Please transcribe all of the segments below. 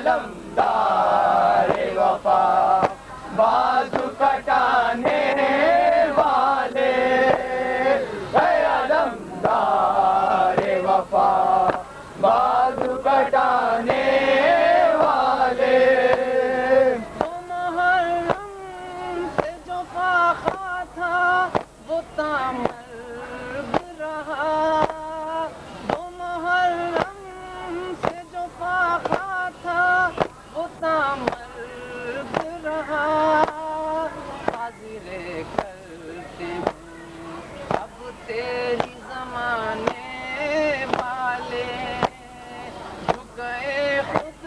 علمدار وفا بازو کٹانے والے، اے علمدار وفا بازو کٹانے والے، تو محرم سے جو فاقہ تھا وہ تامرگ رہا، تو محرم سے جو فاقہ تھا وہ تامرگ رہا، حاضر کرتے ہیں اب تیری زمانے والے، جھکے خود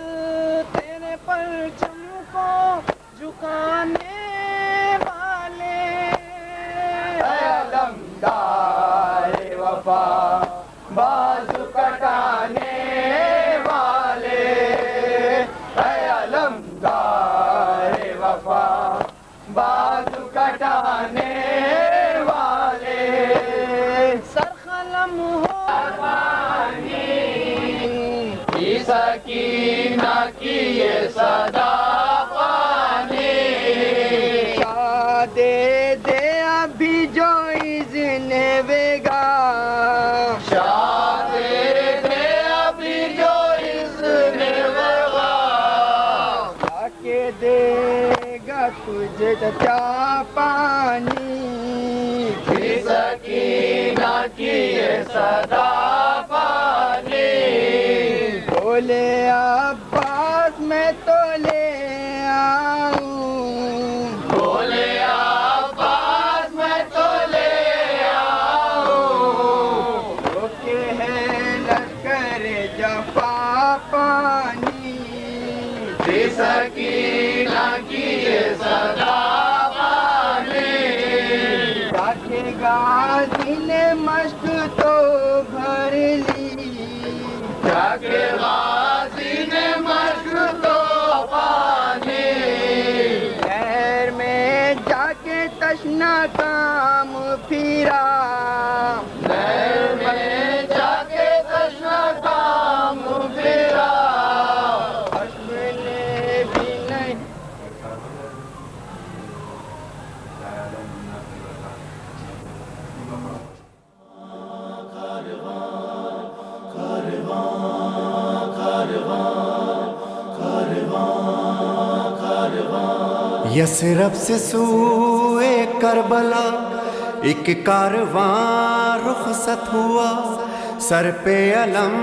تیرے پرچم کو جھکانے والے، اے علمدار وفا بازو کٹانے والے، اے علمدار وفا بازو کٹانے والے، سرخلم ہو کی سکینہ کی یہ صدا پانی، دے دے ابھی جو اذن ویگا، شاد دے ابھی جو اذن وغا، آ کے دے گا تجھے چچا پانی، کی سکینہ کی یہ صدا پانی، بولے عباس میں تو لے آؤں، بولے عباس میں تو لے آؤں، روکے ہے لشکر جفا پانی، کی سکینہ کی یہ صدا پانی، جاکے غازی نے مشق تو بھر لی، جا کے غازی نے مشق تو پانی، شہر میں جا کے تشنا کام پھرا، نہر میں جا کے تشنا کام پھرا، حشم نے بھی نہیں یثرب سے سوئے کربلا ایک کارواں رخصت ہوا، سر پہ علم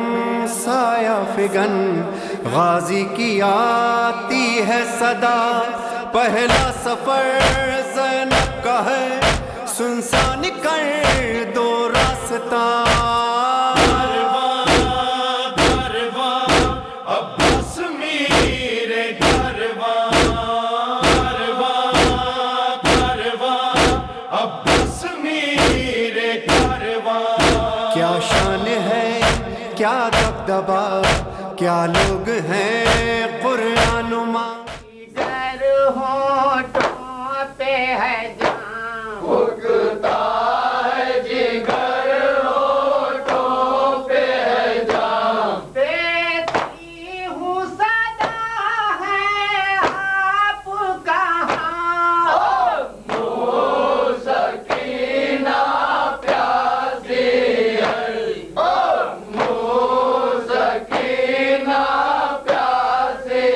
سایہ فگن غازی کی آتی ہے صدا، پہلا سفر زینب کا ہے سنسان کر دو راستہ، کیا شان ہے کیا دبدبا، کیا لوگ ہیں قرآن نما، گر ہونٹوں پہ ہے جان، اگتا ہے جگر ہونٹوں پہ ہے جان، دیتی ہوں صدا ہے آپ کہاں، سکینہ پیاسی ہے، سکینہ پیاسی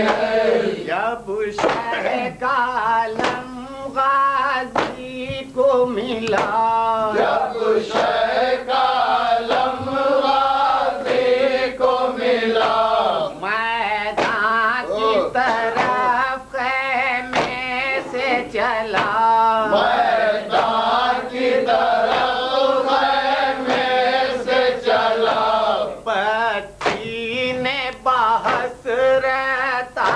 ہے، جب شہ کا علم غازی کو ملا، جب شہ کا علم غازی کو ملا، میدان کی طرف خیمے سے چلا، میدان کی طرف خیمے سے چلا، بچی نے بحث رہتا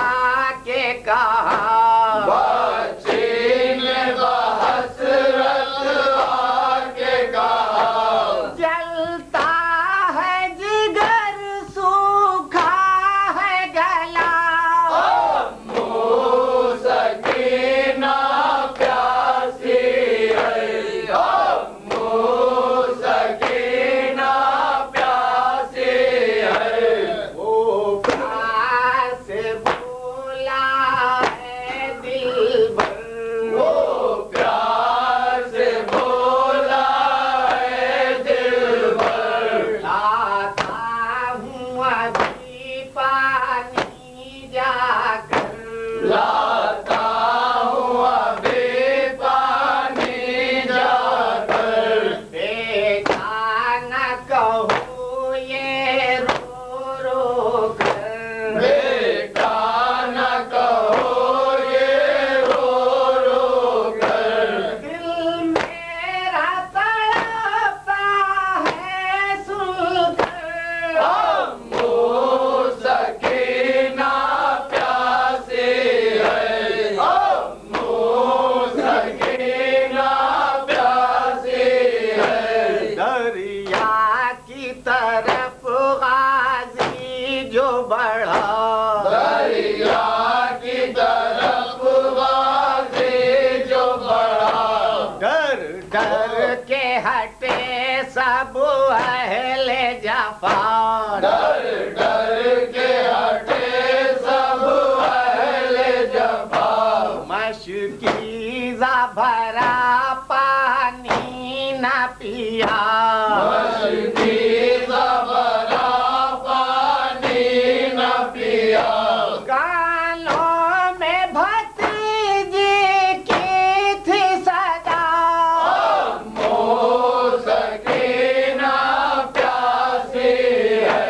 کے کہا، بچی نے بحسرت آ کے کہا، جلتا ہے جگر سوکھا ہے گلا، سکینہ پیاسی ہے، سکینہ پیاسی ہے، وہ پیاس ابھی پانی جا کر لاتا ہوں ابھی پانی جا کر بیٹا نہ کہو یہ رو رو کر بیٹا نہ کہو یہ رو رو کر دل میرا تڑپتا ہے سن کر امو سکینہ پیاسی ہے امو سکینہ پیاسی ہے دریا کی طرف غازی جو بڑھا دریا کی طرف غازی جو بڑھا ڈر ڈر کے ہٹے سب اہل جفا ڈر ڈر کے ہٹے سب اہل جفا مشکیزہ بھرا پانی نہ پیا مشکیزہ بھرا پانی نہ پیا کانوں میں بھتیجی کی تھی صدا امو سکینہ پیاسی ہے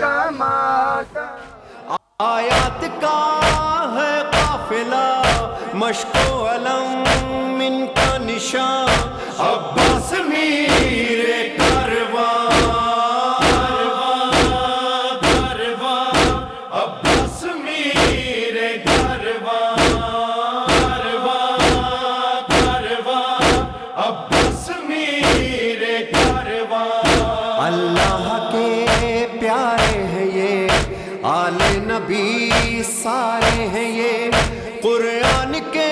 کا ماتم آیات کا ہے قافلہ مشق و علم ان کا نشان عباس میر کارواں عباس میر کارواں عباس میر کارواں اللہ کے پیارے ہیں یہ آل نبی سارے ہیں یہ قرآن کے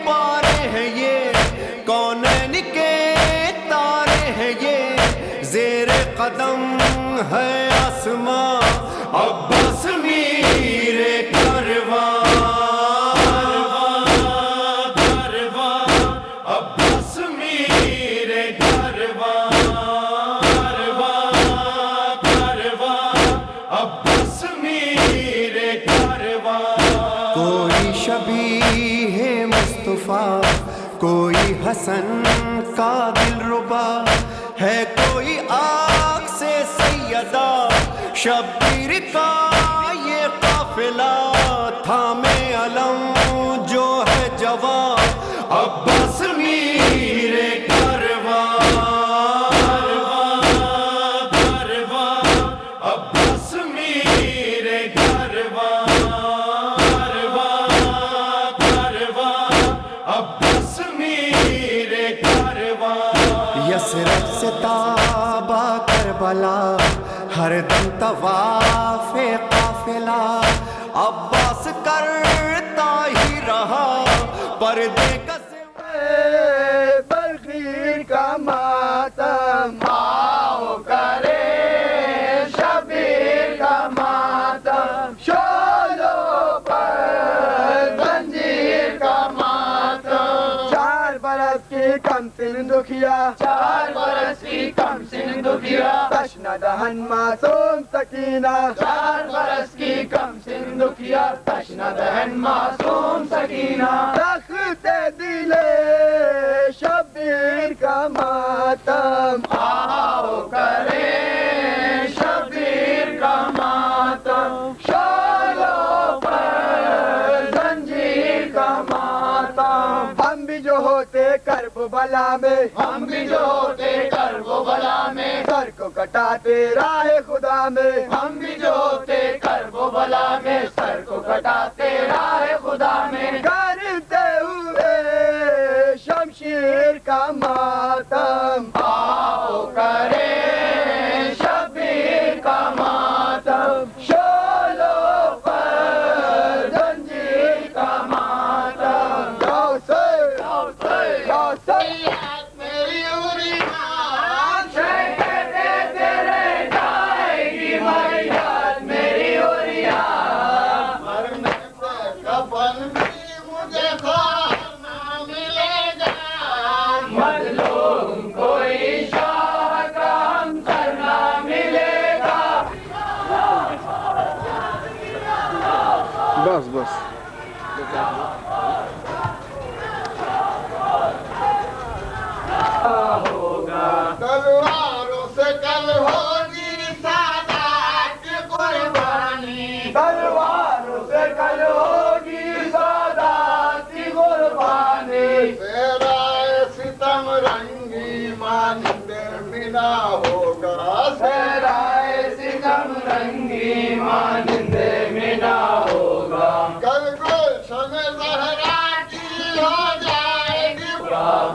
پارے ہیں یہ کونین کے تارے ہیں یہ زیر قدم ہے آسماں عباس میر کارواں عباس میر کارواں عباس میر کارواں کوئی شبیہ مصطفیٰ کوئی حسن کا دلربا ہے کوئی آگ سے سیدہ شبیر کا یہ قافلہ تھامے علم جو ہے جوان عباس میر کارواں عباس میر کارواں عباس میر کارواں یثرب سے تابا کربلا ہر دم طواف قافلہ عباس کرتا ہی رہا پردے کا بلخی کا ماتم آؤ کرے شبیر کا ماتم شولوں پر زنجیر کا ماتم 4 برس کی کم سن دکھیا 4 برس کی کم سن دکھیا تشنہ دہن معصوم سکینہ 4 برس کی کم سن دکھیا تشنہ دہن معصوم سکینہ تخت دل شبیر کا ماتم آؤ کرے شبیر کا ماتم شولوں پر زنجیر کا ماتم ہم بھی جو ہوتے کرب بلا میں ہم بھی جو ہوتے کرب و بلا میں سر کو کٹاتے راہ خدا میں ہم بھی جو ہوتے کرب و بلا میں سر کو کٹاتے راہ خدا میں کرتے ہوئے شمشیر کا ماتم آؤ کرے شبیر کا ماتم شولوں پر زنجیر کا ماتم میری اریان کہتے تیرے جائے گی میدان میری اریان مرنے سے کفن بھی مجھے کھانا ملے گا مظلوم کوئی شاہ کا ہم کرنا ملے گا بس بس تلواروں سے کل ہوگی سادات کی قربانی تلواروں سے کل ہوگی سادات کی قربانی تیرا ستم رنگی مانند بنا ہوگا تیرا ستم رنگی مانند بنا ہوگا کل گلشن زہرا کی ہو جائے گی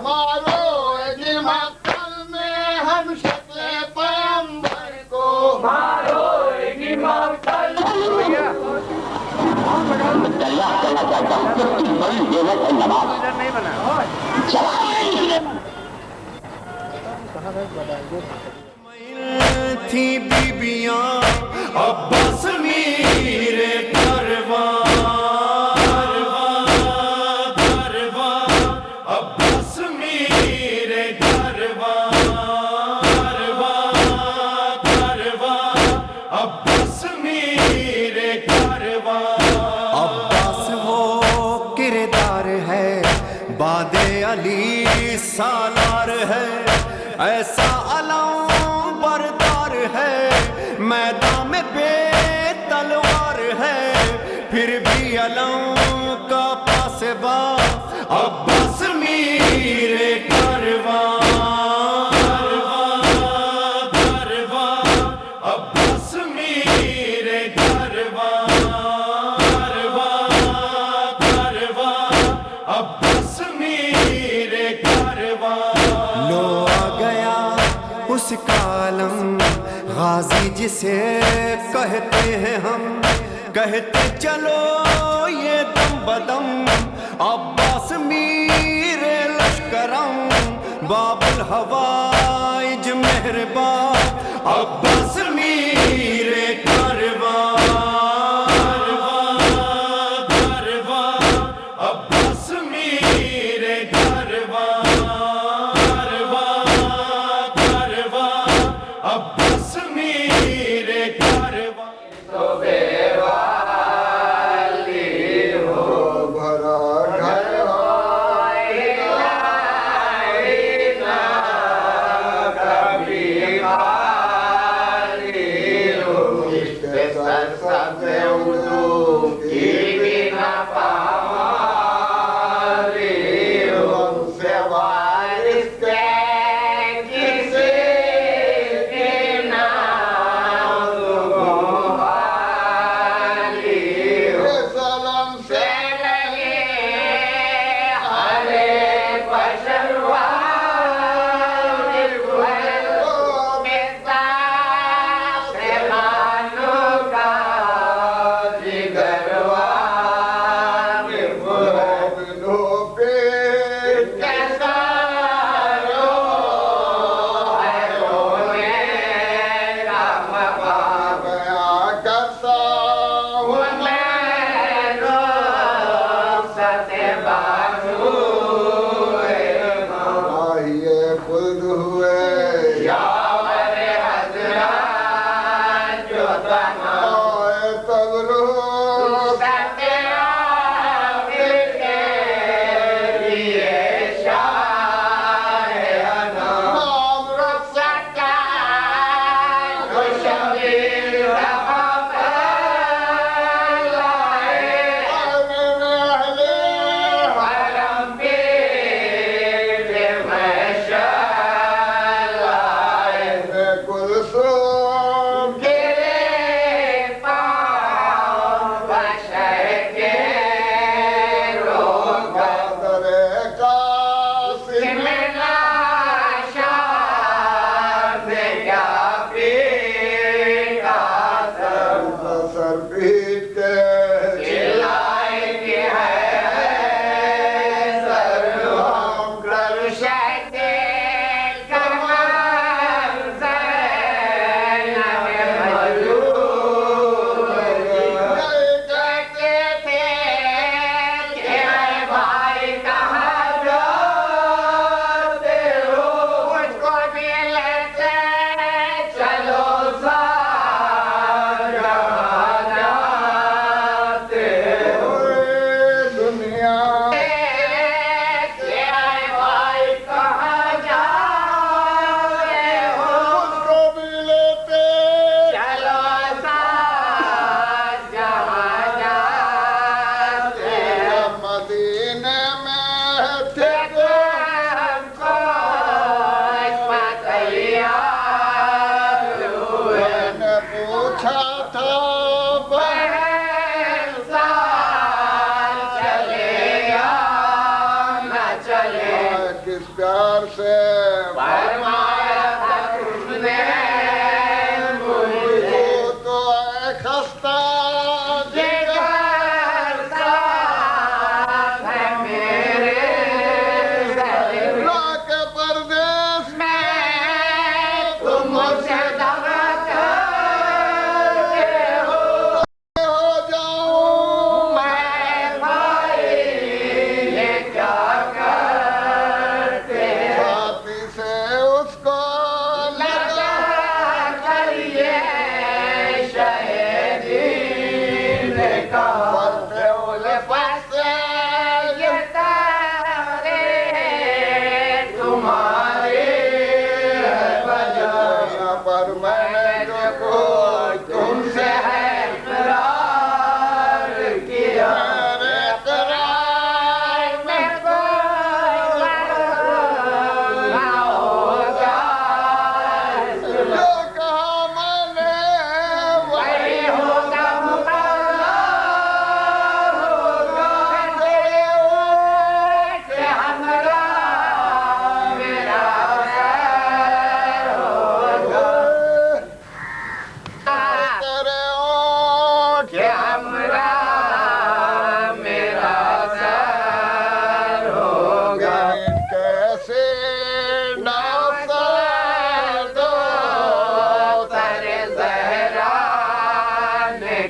مارو گی مقتل میں ہم شکل پیغمبر کو مارو گی مقتل تھی بیبیاں عباس میر کارواں عباس میر کارواں عباس میر کارواں عباس وہ کردار ہے باد علی سالار ہے ایسا علم بردار ہے میدان نام بے تلوار ہے پھر بھی علم کا پاسبا عباس میر کارواں عباس میر کارواں عباس میر کارواں لو آ گیا اس کا عالم غازی جسے کہتے ہیں ہم کہتے چلو یہ دم بدم عباس میر لشکرم باب الحوائج مہربان عباس میر کارواں عباس میر کارواں عباس میر کارواں پیار سے فرمایا تھا تم نے مجھے تو اے خستہ جگر ساتھ ہے میرے اللہ کے پردیس میں تم مجھ سے دعویٰ کرتے ہو جاؤں میں بھائی یہ کیا شہید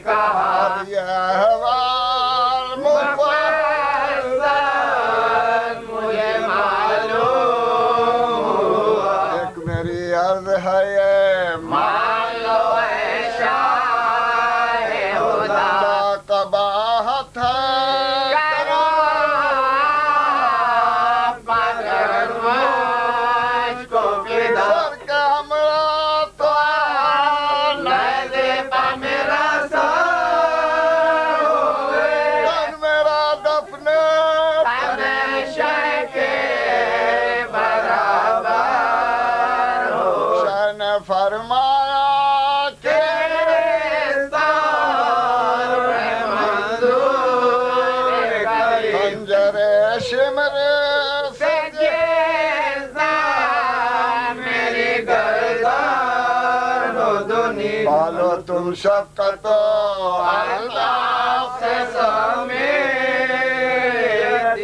کہا یہ احوال مفصل مجھے معلوم ہوا ایک میری عرض ہے یہ مان لو اے شاہ خدا قباحت ہے مگر مجھ کو فدا سر کا ہمرا تو نظیبہ میرا سر ہوئے تن میرا دفن ہمیشہ کے برابر ہو شاہ نے فرمایا کہ خنجر شمر سے پالو تم شفقت و اللہ سے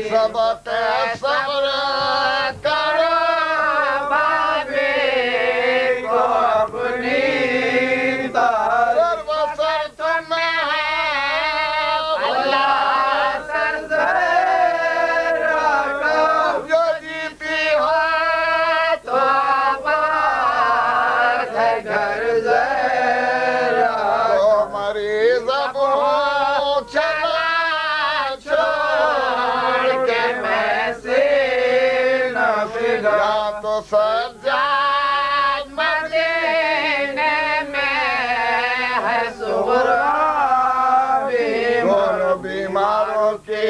سبق صبر کرو سر بسر تمہیں جو جیتی ہو تو مریض اب ہو چلا چھوڑ کے یا تو سجاد مدینے میں ہے سغرا دونوں بیماروں کی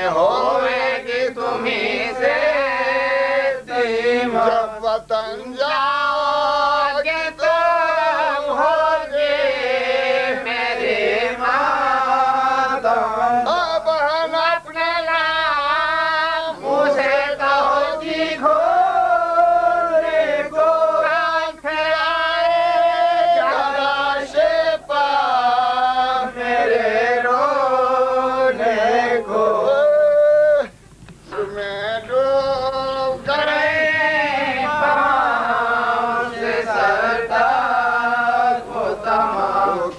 ہوئے گی تمہیں سے جب وطن جاؤ گے تم ہوگے میری ماتم بہن اپنے نام مجھے کہو جی گھوڑے کو کان پھیرائے گلاش پا میرے رونے کو میں ڈوب گئے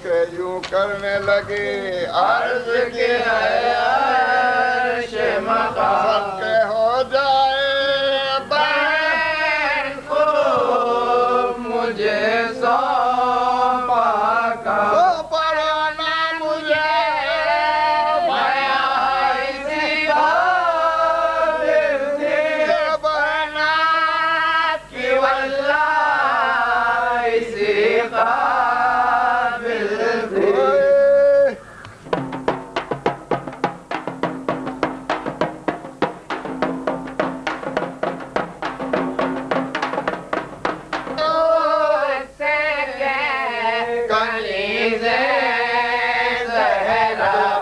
کہ یوں کرنے لگے عرض کی سب کے ہو جائے بہن مجھے سونپا کا تو پرانا مجھے بہنا کی واللہ اسی قابل تھی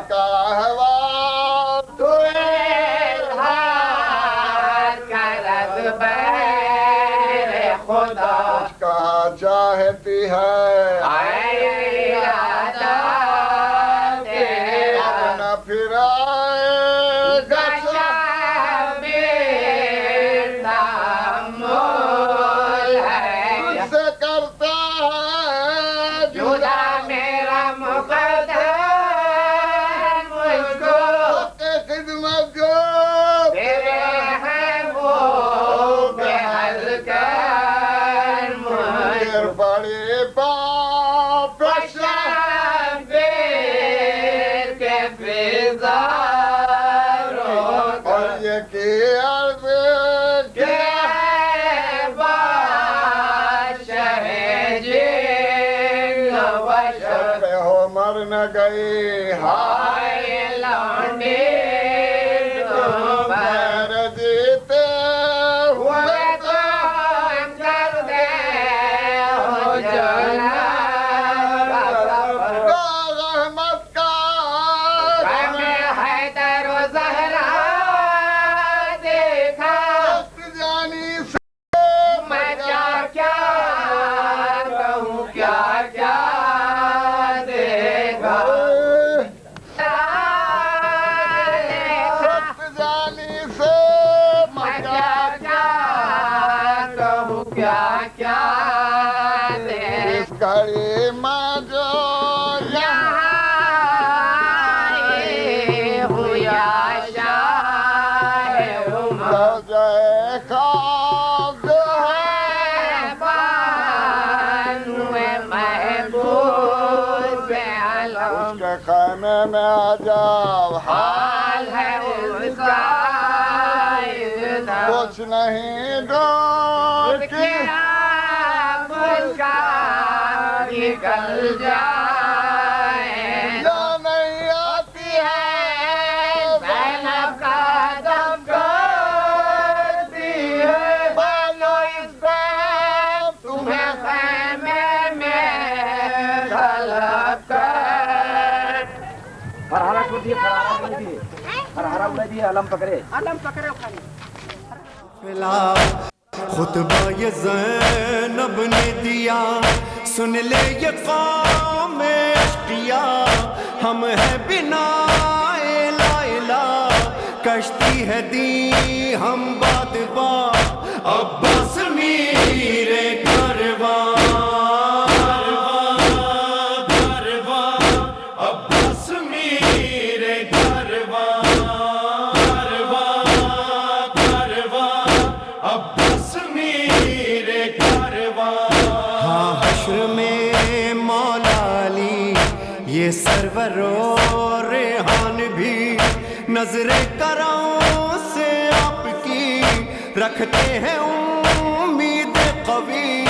کا احوال خدا کہا چاہتی ہے نہ پھرائے گچا تجھ سے کرتا ہے جدا میرا مقدر مجھ کو کے خدمت جو تیرے ہیں وہ بحل کر مجھ پھر بڑی باپ شبیر کے فضاروں اور یہ کی عرض کے بادشاہ جن و شر پہ ہو مر نہ گئی ہائے لونڈی میرے جیتے ہوئے تو کر دے ہو جنا رحمت کا غم حیدر و زہرا دیکھا جانی سے میں کیا کہوں کیا دیکھا اس کے خیمے میں آ جاؤ حال ہے اس کا کچھ نہیں ڈوٹ کی اس کا نکل جائے یا نہیں آتی ہے زینب کا دم کرتی ہے بانو اس دم تمہیں خیمے میں طلب کر فرحارہ چھوڑ دیے فرحارہ اڑا دیے علم پکڑے خطبہ یہ زینب نے دیا سن لے یہ قوم اشقیا ہم ہیں بنا لا الہ کشتی ہے دی ہم باد با عباس میر کروان عباس میر کروان عباس میر کروان ہاں حشر میں مولا علی یہ سرور و ریحان بھی نظر کرم سے آپ کی رکھتے ہیں امید قوی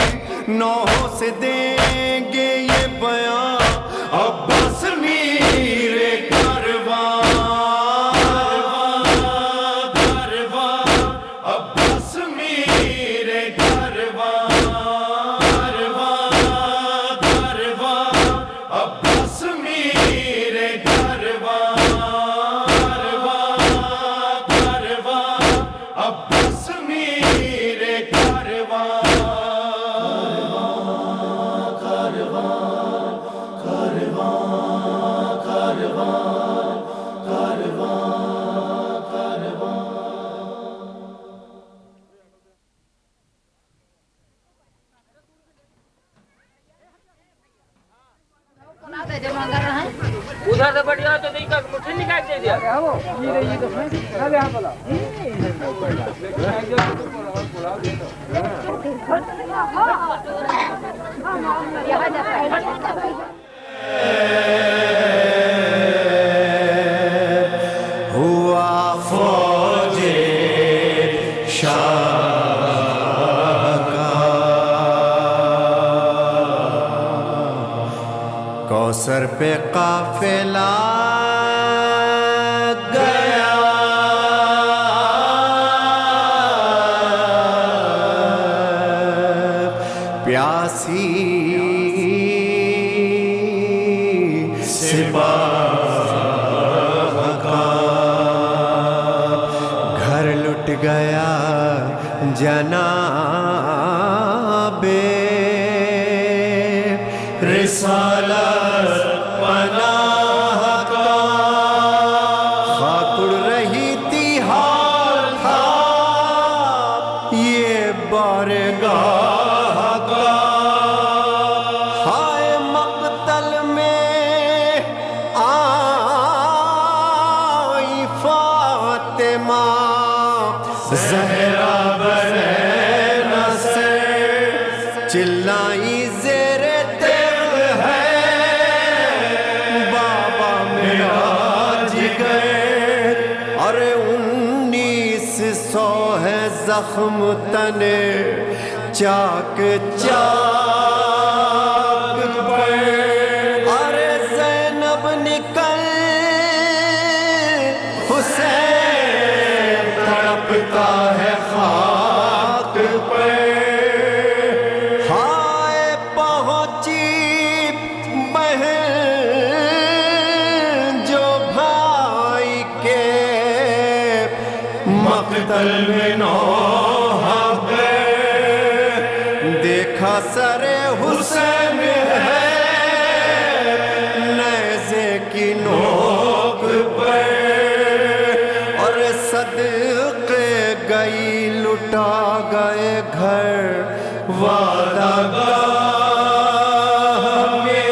نوحوں سے دیں گے یہ بیان عباس میر کروان عباس میر کروان عباس میر کروان عباس میر کروان ادھر سے بڑھیا تو نہیں کر مٹھی نکال دے دیا ہوا فوج شاہ کا کوثر پہ قافلہ گیا پیاسی سپاہ کا گھر لٹ گیا جناب رسالت پناہ کا خاک اڑ رہی تھی حال تھا یہ بارگاہ کا ہائے مقتل میں آئی فاطمہ زہرا بنے نصر چلائی زیر تیغ ہے بابا معراج گئے ارے 1900 ہے زخم تنے چاک چاک پہ ارے زینب نکل حسین تڑپتا ہے خاک پہ ہائے پہنچی بہن جو بھائی کے مقتل میں نوحہ پہ دیکھا سر حسین ہے نیزے کی نوک پہ اور صدقے گئی لٹا گئے گھر وعدہ گاہ میں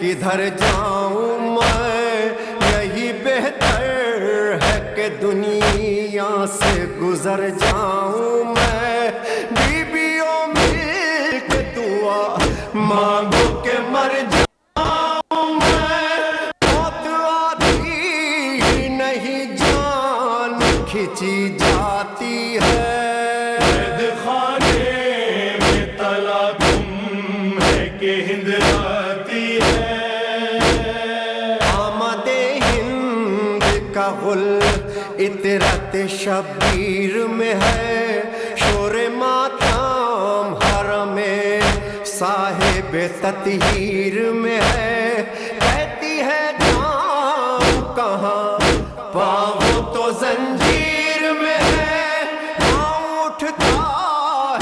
کدھر جاؤں میں، یہی بہتر ہے کہ دنیا سے گزر جاؤں میں، بیویوں مل کے دعا مانگو کہ مر جاؤں میں، موت آتی ہی نہیں جان کھینچی جاتی ہے، خانے میں تلا تم ہے کہ ہند آتی ہے، آمد ہند کا غل عطرت شبیر میں ہے، شور ماتم حرم صاحب تطہیر میں ہے، کہتی ہے جاؤں کہاں پاؤں تو زنجیر میں ہے، پاؤں اٹھتا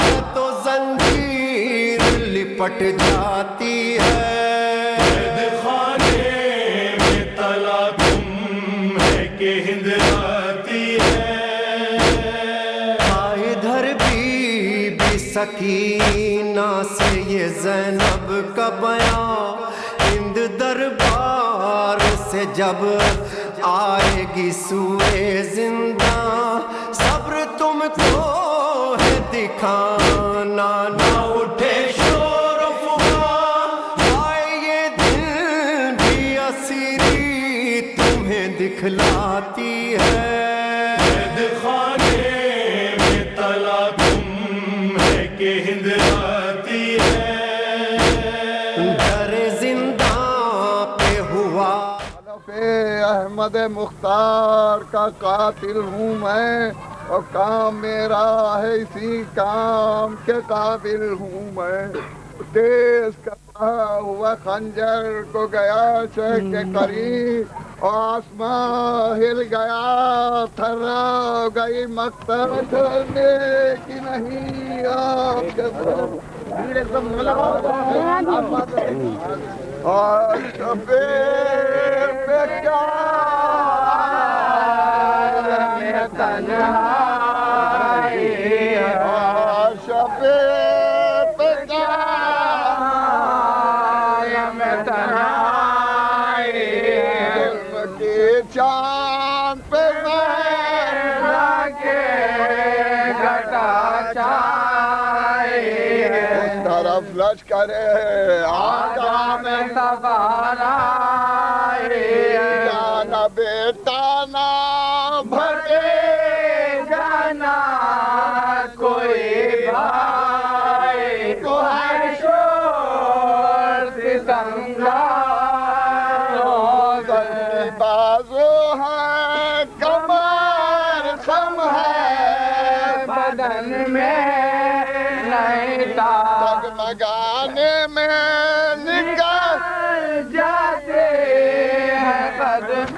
ہے تو زنجیر لپٹ جاتی ہے، خانے میں تلا تم ہے کہ ہند آتی ہے، ادھر بی سکینہ سے یہ زینب کا بیان، ہند دربار سے جب آئے گی سوئے زندہ، صبر تم کو ہے دکھانا، نہ اٹھے شور و فغان، آئے یہ دل بھی اسیری تمہیں دکھلاتی ہے، خانے میں تلا تم ہے کہ ہند آتی ہے، در زندہ پہ ہوا احمد مختار کا قاتل ہوں میں، اور کام میرا ہے اسی کام کے قابل ہوں میں، تیز کرتا ہوا خنجر کو گیا شہ کے قریب، اور آسمان ہل گیا تھرا گئی مقتل چھوڑنے کی نہیں آپ کے اور شبیر پہ کیا میں تنہائی، اور شبیر پہ کیا میں تنہائی، علم کی چاند پہ میں لگے گھٹا چائی، اس طرف لشکر آقا میں سوارا، جانا بیٹا نہ بھٹے جانا کوئی بھائی، تو ہے شور ستمگاروں، بازو ہے کمر خم ہے بدن میں نہیں تھا، ڈگمگانے میں نکل جاتے ہیں قدم،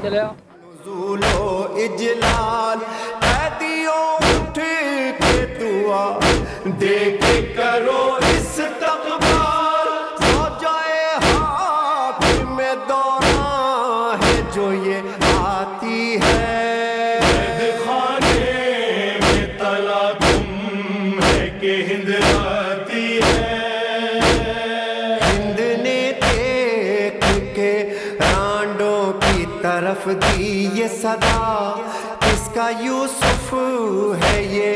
نزول و اجلال قیدیوں اٹھ کے دعا دے کے کرو استقبال، زوجائے حاکم میں دوران ہے جو یہ آتی ہے، خانے میں تلا تم ہے کہ ہند آتی ہے، ہند نے دیکھ کے رانڈوں کی طرف دی یہ صدا، کس کا یوسف ہے یہ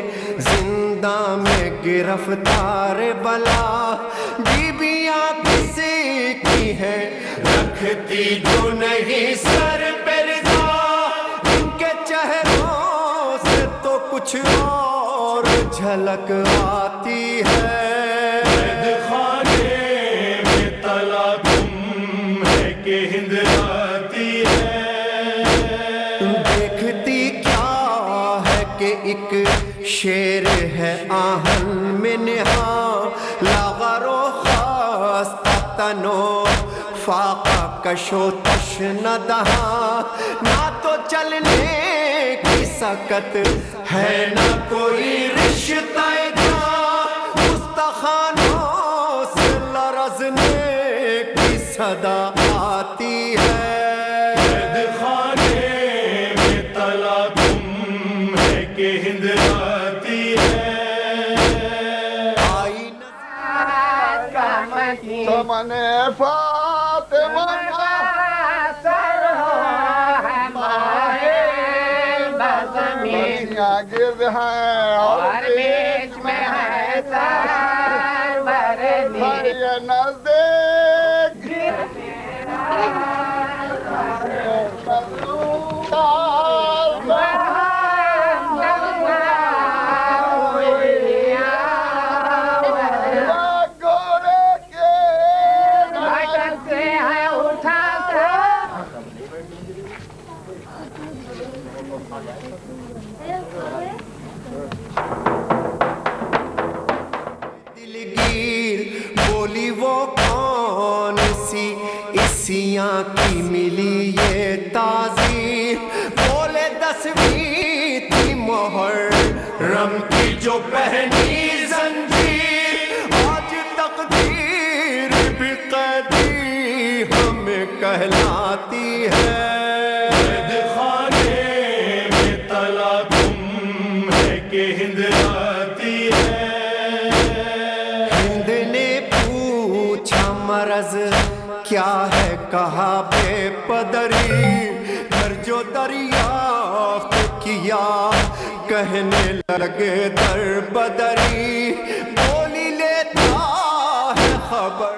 زندہ میں گرفتار بلا، بیویاں کسی کی ہیں رکھتی جو نہیں سر پہ رضا، ان کے چہروں سے تو کچھ اور جھلک آتی ہے، خانے میں تلا تم ہے کہ ہند آتی ہے، دیکھتی کیا ہے کہ ایک شیر ہے آہن میں نہاں، لاغر و خاستہ تنو فاقہ کشو تشنہ دہاں، نہ تو چلنے کی سکت ہے نہ کوئی رشتہ جاں، استخوانوں سے لڑا غزنے کی صدا آتی ہے، قید خانے میں تلا تم ہے کہ ہند آتی ہے، آئی چمن فاطمہ مچھیاں گرد ہیں اور بیچ میں ہے یہ نزدیک دلگیر بولی وہ کون سی اسیاں کی ملی یہ تعظیم، بولے 10ویں تھی محرم کی جو پہنی زنجیر، آج تقدیر بھی قیدی ہمیں کہلاتی ہے، قید خانے میں تلا تم ہے کہ ہند آتی ہے، ہند نے پوچھا مرض کیا ہے کہا بے پدری، پھر جو دریافت کیا کہنے لگے در بدری، بولی لیتا ہے خبر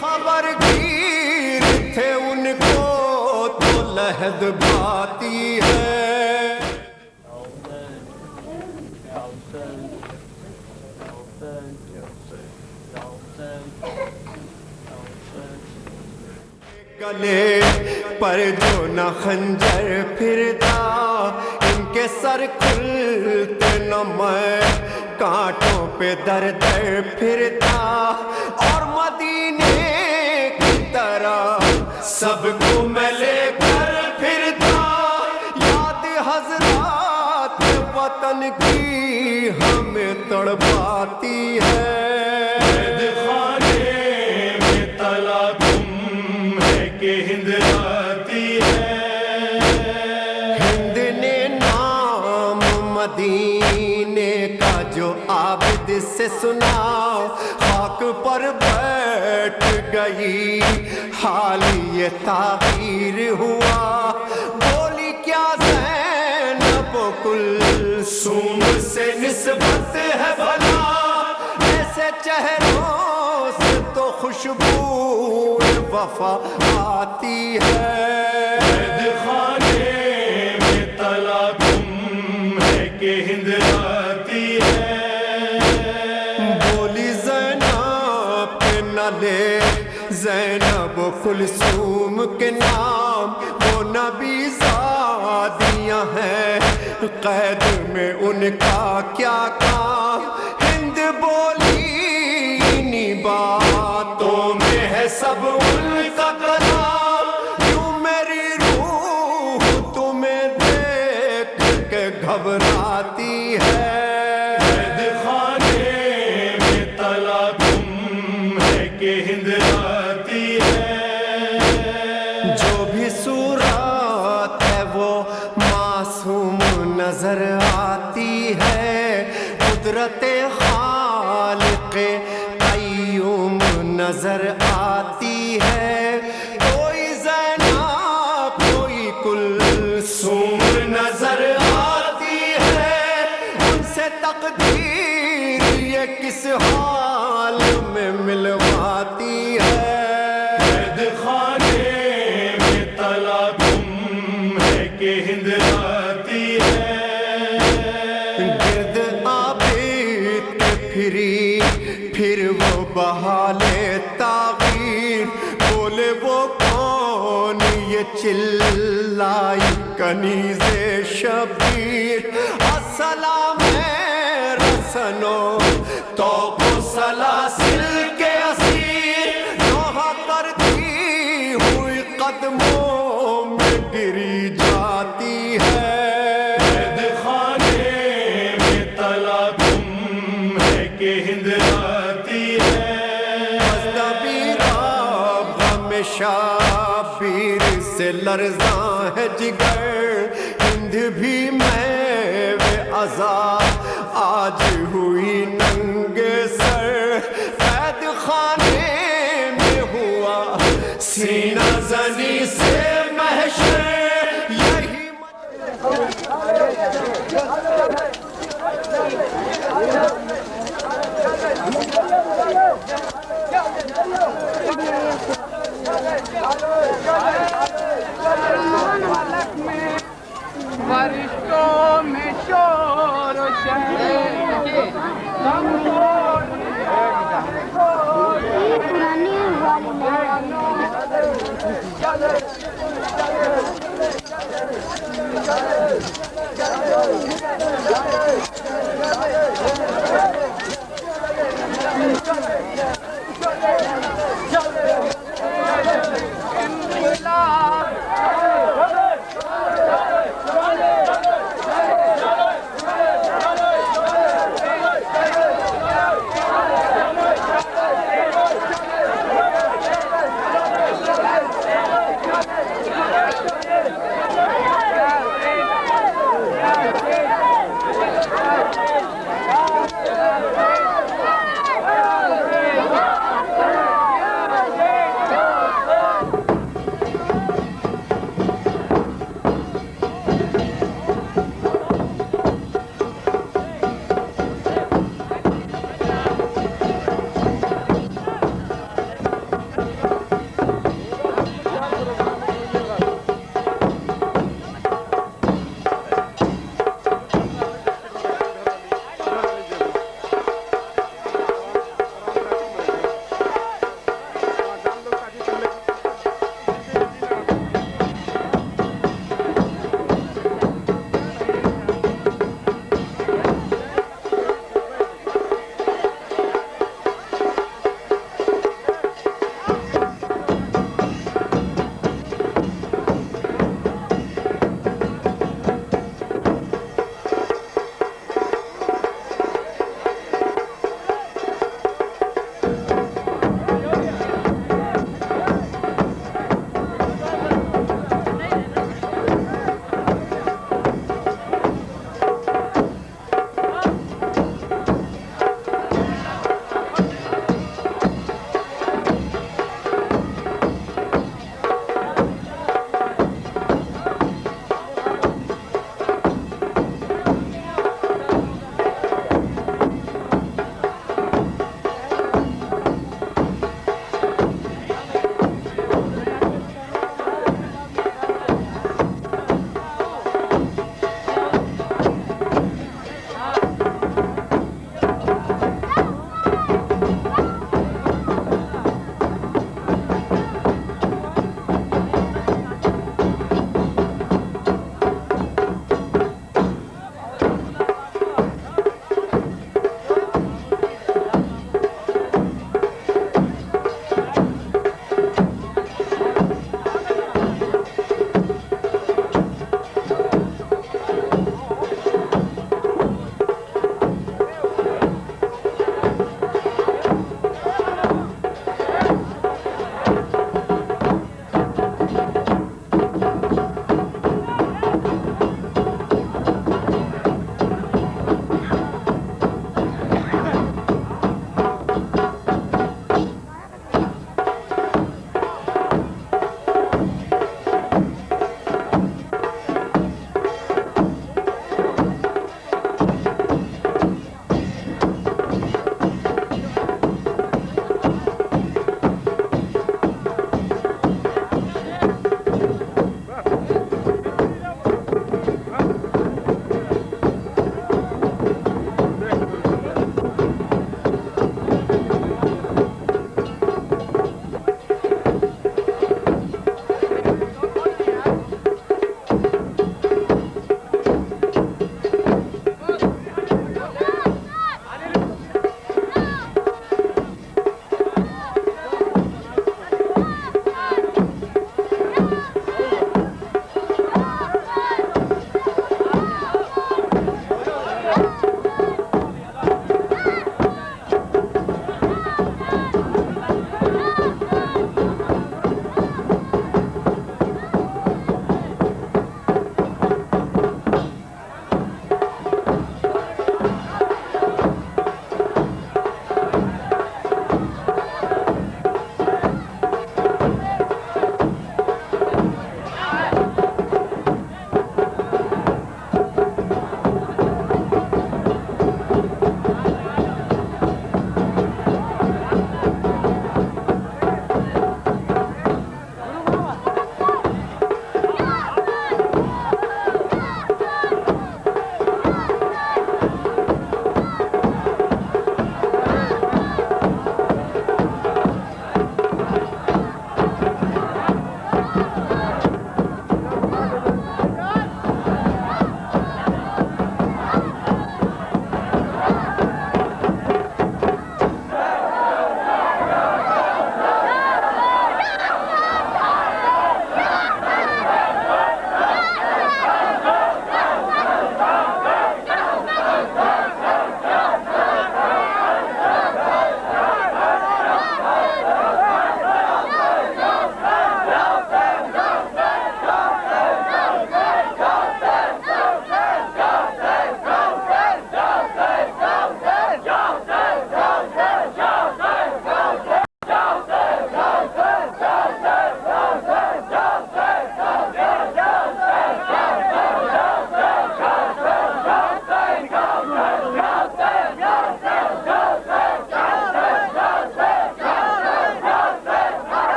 خبر گیر تھے ان کو تو لحد بھاتی ہے، گلے پر جو نہ خنجر پھرتا، ان کے سر کھلتے نہ میں کانٹوں پہ در در پھرتا، اور مدینے کی طرح سب کو میں لے کر پھرتا، یاد حضرات وطن کی ہمیں تڑپاتی ہے، قید خانے میں تلا تم ہے کہ ہند آتی ہے، ہند نے نام مدینے کا جو عابد سے سنا، خاک پر بیٹھ گئی حال یہ تغیر ہوا، بولی کیا زینب کلثوم سے نسبت ہے بھلا، ایسے چہروں سے تو خوشبو وفا آتی ہے، قید خانے میں تلا تم ہے کہ ہند آتی ہے، بولی زینب کے نہ لے زینب کلثوم کے نام، وہ نبی زادیاں ہیں قید میں ان کا کیا کام، ہند بولی انہی باتوں میں ہے سب ان کا کلام، کیوں میری روح تمہیں دیکھ کے گھبراتی ہے، قید خانے میں تلا تم ہے کہ ہند آتی ہے، قدرت خالق قیوم نظر آتی ہے، کوئی زینب کوئی کلثوم نظر آتی ہے، ان سے تقدیر یہ کس حال میں ملواتی ہے۔ قید خانے میں تلا تم ہے کہ ہند آتی ہے، گرد عابد کے پھری پھر وہ بحالے تغیر، بولے وہ کون یہ چلائی کنیز شبیر، السلام رسنو توق و سلاسل کے اسیر، نوحہ کرتی ہوئی قدموں میں گری جاتی ہے۔ قید خانے میں تلا تم ہے کہ ہند آتی ہے، غم شبیر سے لرزاں ہے جگر، ہند بھی میں عذاب آج ہوئی ننگے سر، قید خانے میں ہوا سینہ زنی سے محشر، یہی فرشتوں میں شور و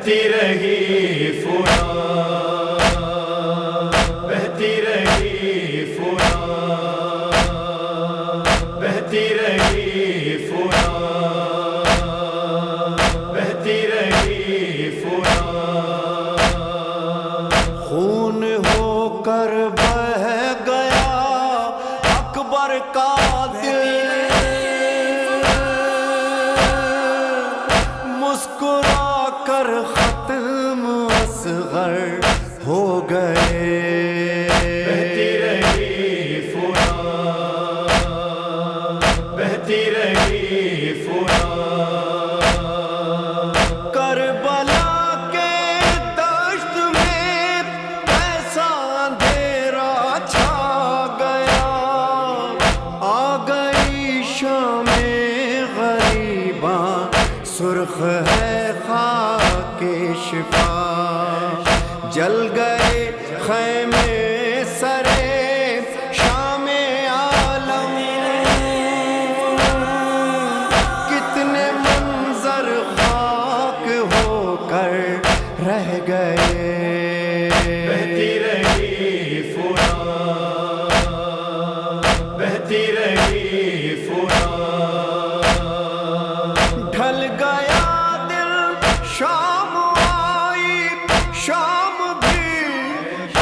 بہتی رہی فرات، بہتی رہی فرات، بہتی رہی فرات، بہتی رہی فرات، خون ہو کر بہہ گیا اکبر کا دل، مسکرا کر ختم اصغر ہو گئے، بہتی رہی فرات، بہتی رہی فرات، کربلا کے دشت میں ایسا اندھیرا چھا گیا، آ گئی شام غریباں، سرخ ہے خاک شفا، جل گئے خیمے سرے شام عالم، کتنے منظر خاک ہو کر رہ گئے، بہتی رہی فرات، بہتی رہی فرات، ڈھل گیا شام آئی، شام بھی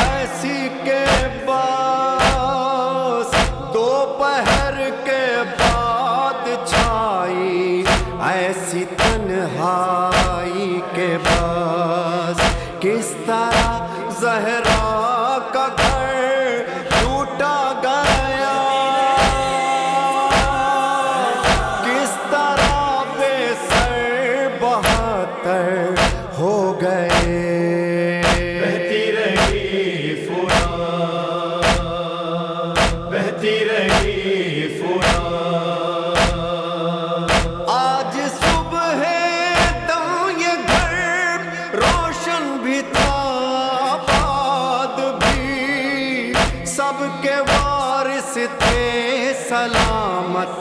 ایسی کے باس، دوپہر کے بعد چھائی ایسی تنہائی کے باس، کس طرح زہرا کا گھر ٹوٹا گیا، کس طرح بے سر بہتر ہو گئے، بہتی رہی فرات، بہتی رہی فرات، آج صبح دم یہ گھر روشن بھی تھا، آباد بھی، سب کے وارث تھے سلامت،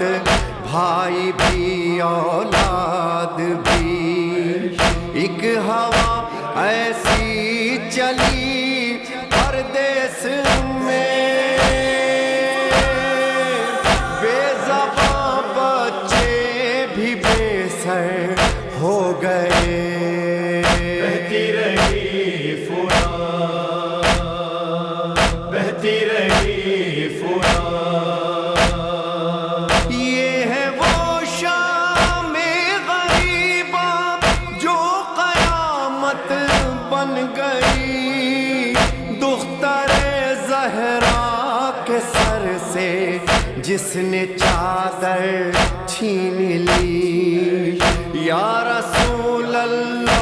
بھائی بھی اولاد بھی، ایک ہوا ایسی چلی پردیس میں، بے زباں بچے بھی بے سر ہو گئے، بہتی رہی فرات، بہتی رہی فرات، یہ ہے وہ شام غریباں جو قیامت بن گئی، دختر زہرا کے سر سے جس نے چادر چھین لی، یا رسول اللہ